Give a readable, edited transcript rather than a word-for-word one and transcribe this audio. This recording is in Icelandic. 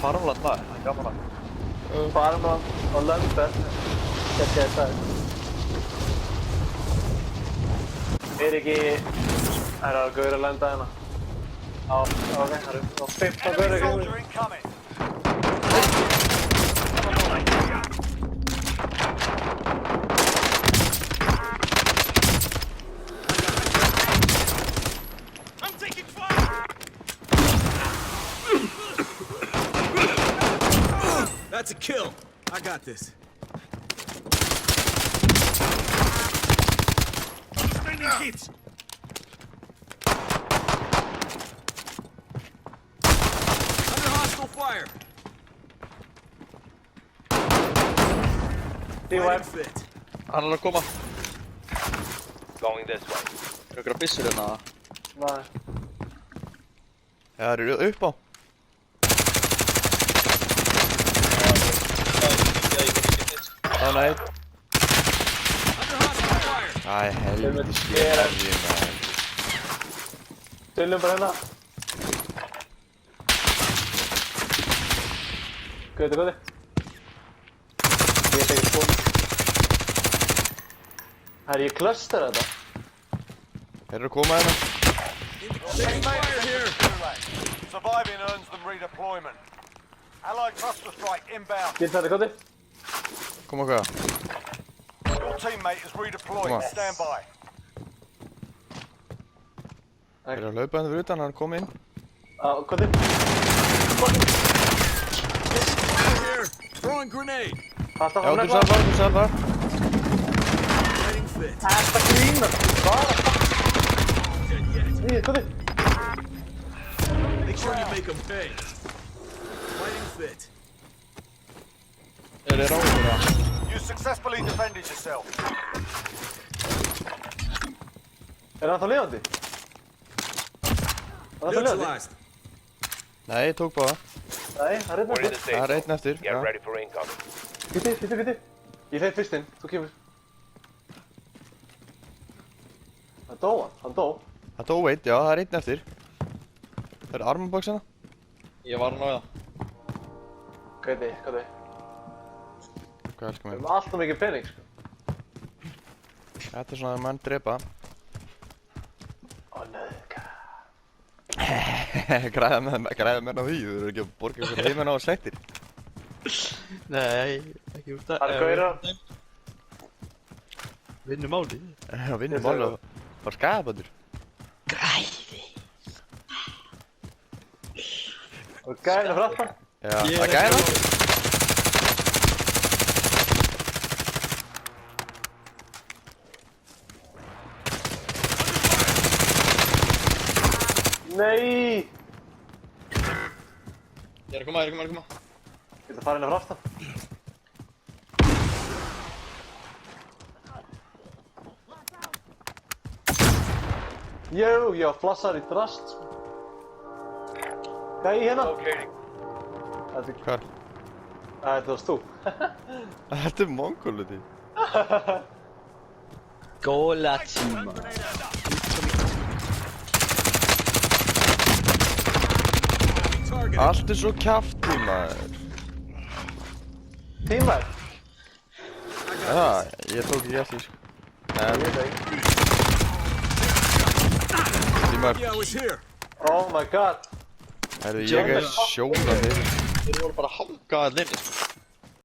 Farmland maður, það er gaman að. Farmland og Lömbert. Þetta er það. Ekki... Það að gauður að lenda hérna. Ok, það eru 15 gauður að gauður. That's a kill. I got this. Spending hits. Under hostile fire. T-Web. Fit. Hann er að koma. Going this way. Er ykkur að byssur hérna? Nei. Já, það eru upp á. Það er eitt. Æ, helviti skeri maður. Tölum bara hérna. Gauði. Ég veit ekki spónu. Herri, ég cluster þetta. Þeir eru að koma hérna. Surviving earns them redeployment. Allied cluster strike inbound. Get þetta, Gauði. Koma hvað? Your teammate is redeployed. Come on. Stand by. Þeir eru að hlaupa hérna fyrir utan, hann kom inn. Gauði. Here. Throwing grenade. Alltaf Já, hann þú salvar. Lighting fit. Þetta grínar. Bara. Gauði. Make sure you make them pay. Lighting fit. Þeir eru á okkur það. You successfully defended yourself. Er hann þá lifandi? Neutralized. Nei, ég tók bara. Nei, það er einn We're in the eftir. safe Það er zone. einn eftir. Get Já. ready for incoming. Biti. Ég hleyp fyrst inn, þú kemur. Það dó hann dó. Það dó einn, já, það er einn eftir. Það er armorbox hérna. Ég var hann á það. Gauði. Hvað elskar Við mig? erum alltaf mikið pening, sko. Þetta er svona að menn drepa. Ó, nöðka. Græða menn á því, þú eru ekki að borga ykkur heiminn á slettir. Nei, ekki úr það. Það er gauðra. Vinnum máli. Já, vinnum máli og bara skapaður. Græði. Og gæðina fyrir aftan. Já, að gæða. Nei! Ég er að koma. Ég ætla að fara inn fyrir aftan. Jó, ég var flassar í drast, sko. Gæi hérna. Locating. Hvar? Þetta varst þú. Þetta er mongoluti. Góla tíma. Target. Allt er svo kjafti, maður. Tímar. Já, ég tók ekki eftir, sko. Ég Nei, veit ekki. tímar. Yeah, I was here. Oh my god. Herru, ég er sjóðandi. Þeir voru bara að hanga að nefnir.